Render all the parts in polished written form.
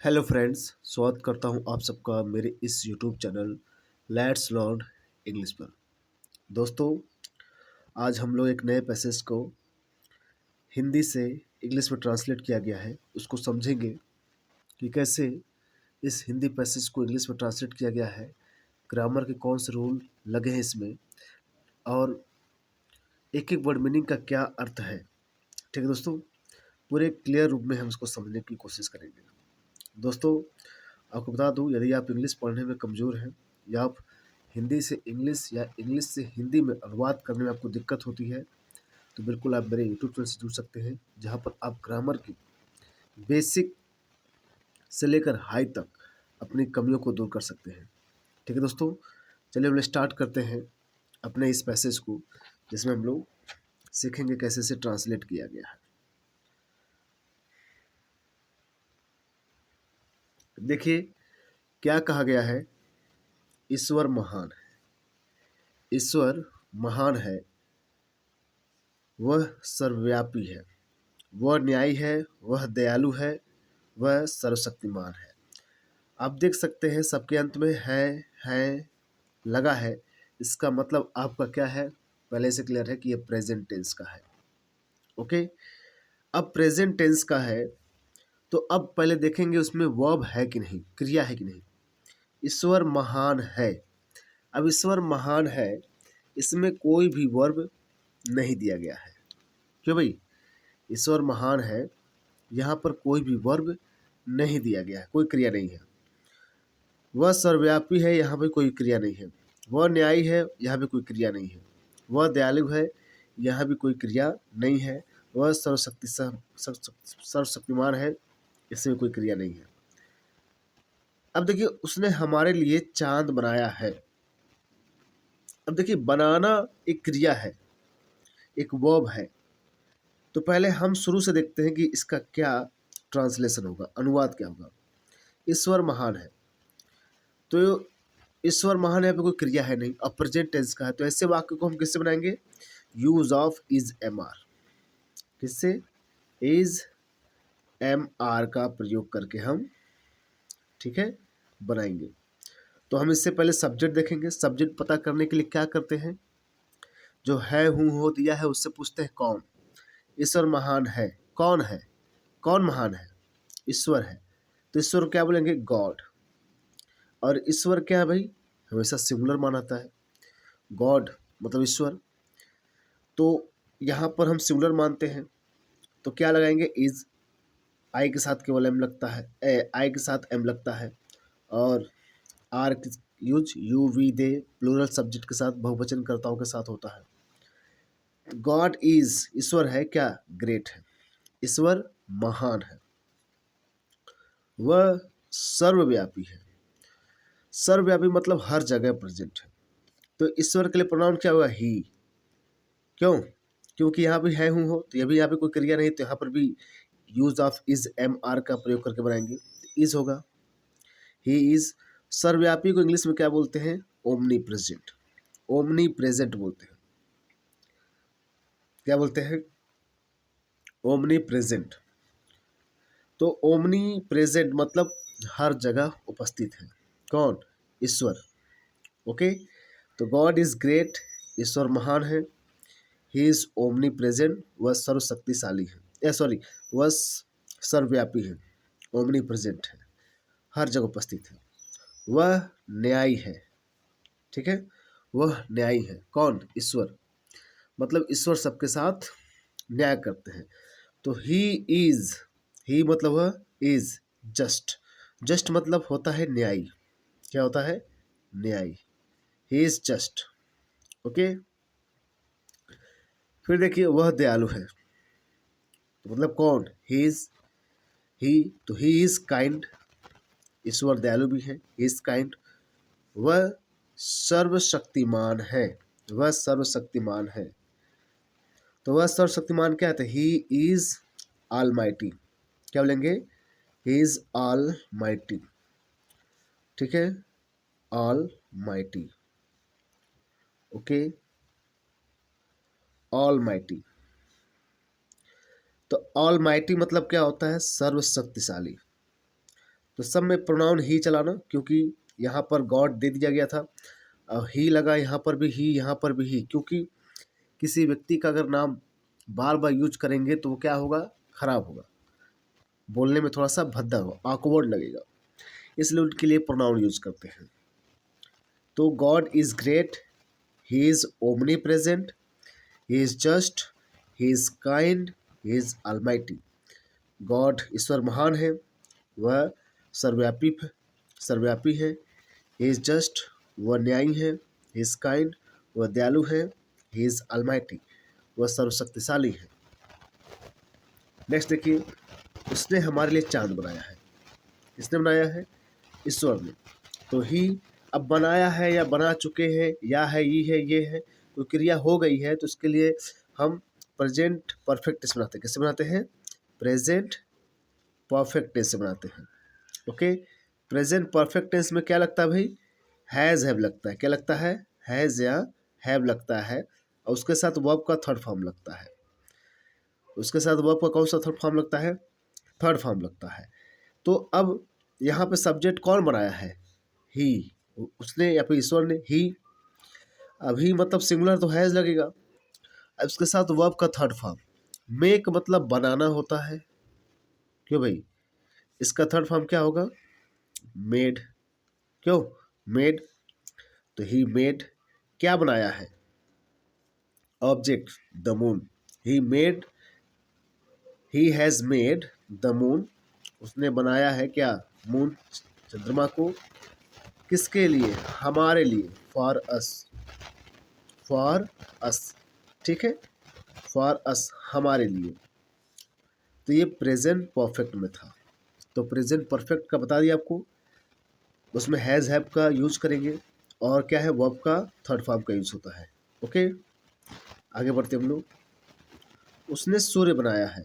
Hello friends, स्वागत करता हूं आप सबका मेरे इस YouTube channel let's learn English पर। दोस्तों, आज हम लोग एक नए पैसेज को हिंदी से इंग्लिश में ट्रांसलेट किया गया है, उसको समझेंगे कि कैसे इस हिंदी पैसेज को इंग्लिश में ट्रांसलेट किया गया है, ग्रामर के कौन से रूल लगे हैं इसमें और एक एक वर्ड मीनिंग का क्या अर्थ है। ठीक है दोस्तों, पूरे क्लियर रूप में हम इसको समझने की कोशिश करेंगे। दोस्तों, आपको बता दूं, यदि आप इंग्लिश पढ़ने में कमज़ोर हैं या आप हिंदी से इंग्लिश या इंग्लिश से हिंदी में अनुवाद करने में आपको दिक्कत होती है, तो बिल्कुल आप मेरे यूट्यूब चैनल से जुड़ सकते हैं, जहां पर आप ग्रामर की बेसिक से लेकर हाई तक अपनी कमियों को दूर कर सकते हैं। ठीक है दोस्तों, चलिए हम लोग स्टार्ट करते हैं अपने इस पैसेज को, जिसमें हम लोग सीखेंगे कैसे इसे ट्रांसलेट किया गया है। देखिए क्या कहा गया है। ईश्वर महान है, ईश्वर महान है, वह सर्वव्यापी है, वह न्यायी है, वह दयालु है, वह सर्वशक्तिमान है। आप देख सकते हैं सबके अंत में है लगा है। इसका मतलब आपका क्या है, पहले से क्लियर है कि ये प्रेजेंट टेंस का है। ओके, अब प्रेजेंट टेंस का है तो अब पहले देखेंगे उसमें वर्ब है कि नहीं, क्रिया है कि नहीं। ईश्वर महान है, अब ईश्वर महान है, इसमें कोई भी वर्ब नहीं दिया गया है। क्यों भाई? ईश्वर महान है, यहाँ पर कोई भी वर्ब नहीं दिया गया है, कोई क्रिया नहीं है। वह सर्वव्यापी है, यहाँ पे कोई क्रिया नहीं है। वह न्यायी है, यहाँ पे कोई क्रिया नहीं है। वह दयालु है, यहाँ भी कोई क्रिया नहीं है। वह सर्वशक्तिमान है, इसमें कोई क्रिया नहीं है। अब देखिए, उसने हमारे लिए चांद बनाया है। अब देखिए, बनाना एक क्रिया है, एक वर्ब है। तो पहले हम शुरू से देखते हैं कि इसका क्या ट्रांसलेशन होगा, अनुवाद क्या होगा। ईश्वर महान है, तो ईश्वर महान है, पे कोई क्रिया है नहीं, अब प्रेजेंट टेंस का है, तो ऐसे वाक्य को हम किससे बनाएंगे? Use of is am are, किससे? इज एम आर का प्रयोग करके हम, ठीक है, बनाएंगे। तो हम इससे पहले सब्जेक्ट देखेंगे। सब्जेक्ट पता करने के लिए क्या करते हैं, जो है हूँ हो दिया है उससे पूछते हैं कौन। ईश्वर महान है, कौन है? कौन महान है? ईश्वर है, तो ईश्वर को क्या बोलेंगे? गॉड। और ईश्वर क्या है भाई? हमेशा सिंगुलर माना जाता है। गॉड मतलब ईश्वर, तो यहाँ पर हम सिंगुलर मानते हैं, तो क्या लगाएंगे? इज, आई के साथ केवल एम लगता है, आई के साथ एम लगता है, और are use you we they plural subject के साथ, बहुवचन कर्ताओं के साथ होता है। गॉड इज, ईश्वर है क्या? ग्रेट है, ईश्वर महान है, वह सर्वव्यापी है। सर्वव्यापी मतलब हर जगह प्रेजेंट है। तो ईश्वर के लिए प्रोनाउन क्या हुआ? ही। क्यों? क्योंकि यहाँ भी है हूँ हो, तो ये भी यहाँ पे कोई क्रिया नहीं, तो यहाँ पर भी use of is am are का प्रयोग करके बनाएंगे, इज होगा। He is. सर्वव्यापी को इंग्लिश में क्या बोलते हैं? Omni present. ओमनी प्रेजेंट बोलते हैं। क्या बोलते हैं? Omni present. तो ओमनी प्रेजेंट मतलब हर जगह उपस्थित है। कौन? ईश्वर। ओके, तो गॉड इज ग्रेट, ईश्वर महान है। ही इज ओमनी प्रेजेंट, वह सर्वशक्तिशाली है, या सॉरी, वह सर्वव्यापी है, ओमनी प्रेजेंट है, हर जगह उपस्थित है। वह न्यायी है, ठीक है, वह न्यायी है। कौन? ईश्वर। मतलब ईश्वर सबके साथ न्याय करते हैं। तो ही इज, ही मतलब वह, इज जस्ट, जस्ट मतलब होता है न्यायी। क्या होता है? न्यायी। ही इज जस्ट। ओके, फिर देखिए, वह दयालु है, तो मतलब कौन? ही इज, ही, तो ही इज काइंड, ईश्वर दयालु भी है, ही इज काइंड। वह सर्वशक्तिमान है, वह सर्वशक्तिमान है, तो वह सर्वशक्तिमान क्या है? He is all mighty. क्या बोलेंगे? ही इज ऑल माइटी, ठीक है, all mighty. Okay, all mighty. तो ऑल माइटी मतलब क्या होता है? सर्वशक्तिशाली। तो सब में प्रोनाउन ही चलाना, क्योंकि यहाँ पर गॉड दे दिया गया था। ही लगा, यहाँ पर भी ही, यहाँ पर भी ही, क्योंकि किसी व्यक्ति का अगर नाम बार बार यूज करेंगे तो वो क्या होगा, खराब होगा, बोलने में थोड़ा सा भद्दा हो, ऑकवर्ड लगेगा, इसलिए उनके लिए प्रोनाउन यूज करते हैं। तो God is great, he is omnipresent, he is just, he is kind, he is almighty. God ईश्वर महान है, वह सर्वव्यापी है। ही इज जस्ट, वह न्यायी है। ही इज काइंड, वह दयालु है। ही इज अलमाइटी, वह सर्वशक्तिशाली है। नेक्स्ट देखिए, उसने हमारे लिए चांद बनाया है। किसने बनाया है? ईश्वर ने। तो ही अब बनाया है या बना चुके हैं या है ये है, कोई क्रिया हो गई है तो उसके लिए हम प्रेजेंट परफेक्ट टेंस बनाते हैं। किससे बनाते हैं? प्रेजेंट परफेक्ट टेंस से बनाते हैं। ओके, प्रेजेंट परफेक्ट टेंस में क्या लगता है भाई? हैज़ हैव लगता है। क्या लगता है? हैज़ या हैव लगता है, और उसके साथ वर्ब का थर्ड फॉर्म लगता है। उसके साथ वर्ब का कौन सा थर्ड फॉर्म लगता है? थर्ड फॉर्म लगता है। तो अब यहाँ पे सब्जेक्ट कौन बनाया है? ही, उसने या फिर ईश्वर ने। ही, अभी मतलब सिंगुलर तो हैज लगेगा। अब उसके साथ वर्ब का थर्ड फॉर्म, मेक मतलब बनाना होता है। क्यों भाई? इसका थर्ड फॉर्म क्या होगा? मेड। क्यों? मेड। तो ही मेड, क्या बनाया है? Object, the moon. He made, he has made the moon, उसने बनाया है क्या? मून, चंद्रमा को। किसके लिए? हमारे लिए, फॉर अस। फॉर अस, ठीक है, फॉर अस, हमारे लिए। तो ये प्रेजेंट परफेक्ट में था। तो प्रेजेंट परफेक्ट का बता दिया आपको, उसमें हैज़ हैव का यूज करेंगे, और क्या है? वर्ब का थर्ड फॉर्म का यूज होता है। ओके, आगे बढ़ते हम लोग। उसने सूर्य बनाया है।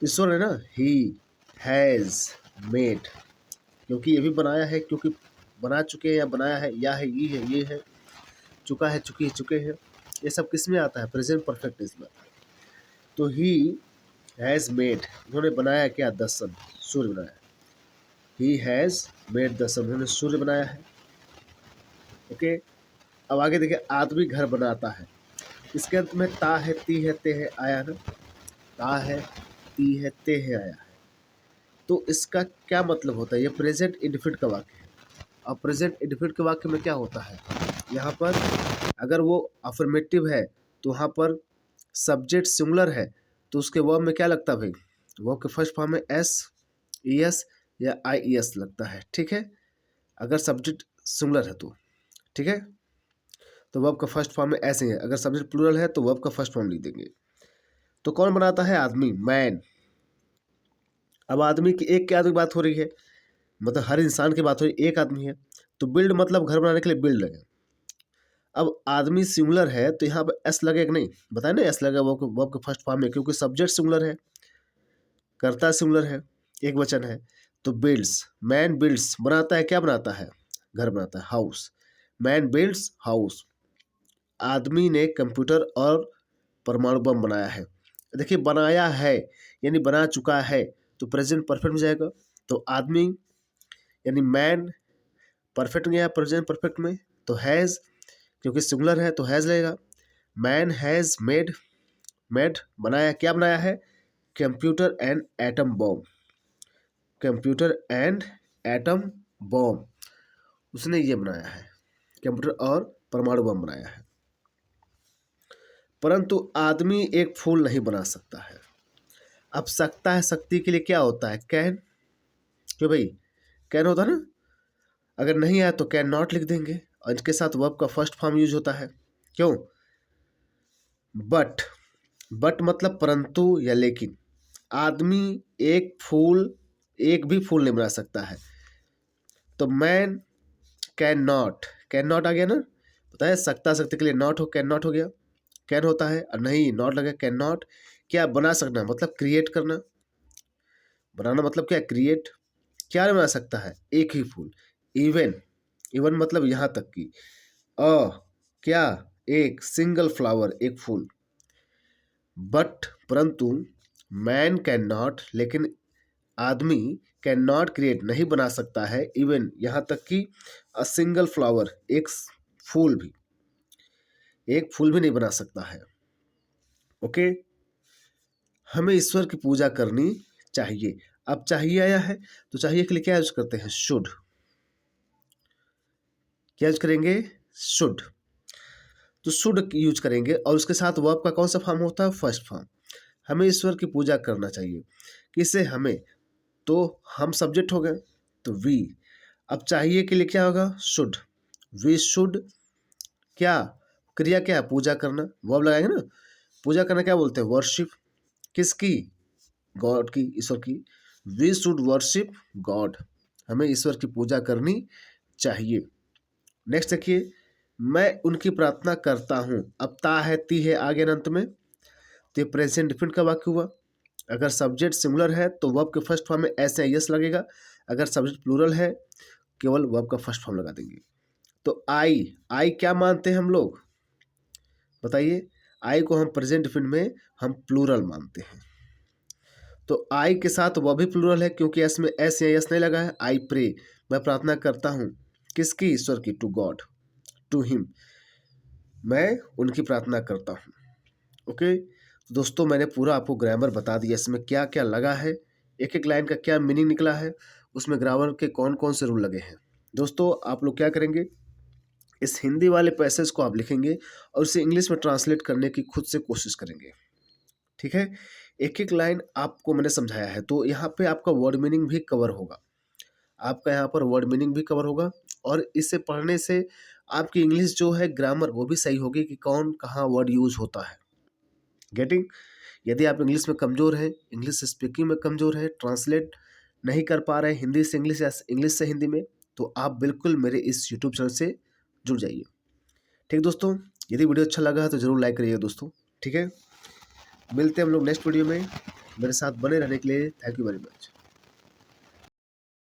ईश्वर है ना। ही हैज़ मेड, क्योंकि ये भी बनाया है, क्योंकि बना चुके हैं या बनाया है, या है ये है, चुका है, चुकी है, चुके हैं, ये सब किस में आता है? प्रेजेंट परफेक्ट टेंस में आता है। तो ही हैज़ मेड, उन्होंने बनाया क्या? द सन, सूर्य बनाया। ही हैज़ मेड द सन, उन्होंने सूर्य बनाया है। ओके, अब आगे देखिए, आदमी घर बनाता है। इसके अंत में ता है, ती है, ते है आया ना। ता है, ती है, ते है आया है। तो इसका क्या मतलब होता है? ये प्रेजेंट इंडेफिनिट का वाक्य है। अब प्रेजेंट इंडेफिनिट के वाक्य में क्या होता है? यहाँ पर अगर वो अफर्मेटिव है तो वहाँ पर सब्जेक्ट सिंगुलर है, तो उसके वर्ब में क्या लगता है भाई? वर्ब के फर्स्ट फॉर्म में एस, ई एस या आई ई एस लगता है। ठीक है, अगर सब्जेक्ट सिंगुलर है तो, ठीक है, तो वर्ब का फर्स्ट फॉर्म में ऐसे है। अगर सब्जेक्ट प्लूरल है तो वर्ब का फर्स्ट फॉर्म लिख देंगे। तो कौन बनाता है? आदमी, मैन। अब आदमी की एक के आदमी की बात हो रही है, मतलब हर इंसान की बात हो रही है, एक आदमी है। तो बिल्ड मतलब घर बनाने के लिए बिल्ड लगे। अब आदमी सिंगुलर है तो यहाँ पर एस लगेगा कि नहीं? बताए ना, एस लगेगा वर्ब के फर्स्ट फॉर्म में, क्योंकि सब्जेक्ट सिंगुलर है, कर्ता सिंगुलर है, एक वचन है। तो बिल्ड्स, मैन बिल्ड्स, बनाता है, क्या बनाता है? घर बनाता है, हाउस। Man builds house. आदमी ने कंप्यूटर और परमाणु बम बनाया है। देखिए, बनाया है यानी बना चुका है, तो प्रेजेंट परफेक्ट में जाएगा। तो आदमी यानी मैन परफेक्ट में गया प्रेजेंट परफेक्ट में, तो हैज़, क्योंकि सिंगुलर है तो हैज़ लगेगा। मैन हैज़ मेड, मेड बनाया, क्या बनाया है? Computer and atom bomb. Computer and atom bomb, उसने ये बनाया है, कंप्यूटर और परमाणु बम बनाया है। परंतु आदमी एक फूल नहीं बना सकता है। अब सकता है, शक्ति के लिए क्या होता है? कैन। क्यों भाई? कैन होता है ना। अगर नहीं आया तो कैन नॉट लिख देंगे, और इसके साथ वर्ब का फर्स्ट फॉर्म यूज होता है। क्यों? बट, बट मतलब परंतु या लेकिन। आदमी एक फूल, एक भी फूल नहीं बना सकता है। तो man can not, can not आ गया ना, पता है, सकता शक्ति के लिए नॉट हो, कैन नॉट हो गया। कैन होता है और नहीं नॉट लगा, कैन नॉट। क्या बना सकना मतलब क्रिएट करना, बनाना मतलब क्या? क्रिएट। क्या बना सकता है? एक ही फूल। इवन, इवन मतलब यहाँ तक कि, क्या? एक सिंगल फ्लावर, एक फूल। बट परंतु मैन कैन नॉट, लेकिन आदमी कैन नॉट क्रिएट, नहीं बना सकता है, इवन यहाँ तक कि अ सिंगल फ्लावर, फूल भी एक फूल भी नहीं बना सकता है। ओके, हमें ईश्वर की पूजा करनी चाहिए। अब चाहिए आया है तो चाहिए के लिए क्या यूज करते हैं? शुड। क्या यूज करेंगे? शुड। तो शुड यूज करेंगे और उसके साथ वर्ब का कौन सा फॉर्म होता है? First form. हमें ईश्वर की पूजा करना चाहिए। किससे? हमें। तो हम सब्जेक्ट हो गए तो वी। अब चाहिए के लिए क्या होगा? शुड। वी शुड क्या? क्रिया क्या है? पूजा करना। वर्ब लगाएंगे ना। पूजा करना क्या बोलते हैं? वर्शिप। किसकी? गॉड की, ईश्वर की। We should worship God. हमें ईश्वर की पूजा करनी चाहिए। नेक्स्ट देखिए, मैं उनकी प्रार्थना करता हूँ। अब ता है, ती है आगे अंत में, तो ये प्रेजेंट डिफिनिट का वाक्य हुआ। अगर सब्जेक्ट सिंगुलर है तो वर्ब के फर्स्ट फॉर्म में एस या यस लगेगा। अगर सब्जेक्ट प्लूरल है केवल वर्ब का फर्स्ट फॉर्म लगा देंगे। तो आई क्या मानते हैं हम लोग? बताइए। आई को हम प्रेजेंट डिफिनिट में हम प्लूरल मानते हैं। तो आई के साथ वह भी प्लूरल है क्योंकि एस में एस या यस नहीं लगा है। आई प्रे, मैं प्रार्थना करता हूँ। किसकी? ईश्वर की। टू गॉड, टू हिम, मैं उनकी प्रार्थना करता हूँ। ओके, तो दोस्तों मैंने पूरा आपको ग्रामर बता दिया, इसमें क्या क्या लगा है, एक एक लाइन का क्या मीनिंग निकला है, उसमें ग्रामर के कौन कौन से रूल लगे हैं। दोस्तों आप लोग क्या करेंगे, इस हिंदी वाले पैसेज को आप लिखेंगे और उसे इंग्लिश में ट्रांसलेट करने की खुद से कोशिश करेंगे। ठीक है, एक एक लाइन आपको मैंने समझाया है, तो यहाँ पे आपका वर्ड मीनिंग भी कवर होगा। आपका यहाँ पर वर्ड मीनिंग भी कवर होगा और इसे पढ़ने से आपकी इंग्लिश जो है ग्रामर वो भी सही होगी कि कौन कहाँ वर्ड यूज होता है। गेटिंग? यदि आप इंग्लिश में कमज़ोर हैं, इंग्लिश स्पीकिंग में कमज़ोर हैं, ट्रांसलेट नहीं कर पा रहे हैं हिंदी से इंग्लिश या इंग्लिश से हिंदी में, तो आप बिल्कुल मेरे इस यूट्यूब चैनल से जुड़ जाइए। ठीक दोस्तों, यदि वीडियो अच्छा लगा है तो ज़रूर लाइक करिएगा दोस्तों। ठीक है, मिलते हैं हम लोग नेक्स्ट वीडियो में। मेरे साथ बने रहने के लिए थैंक यू वेरी मच।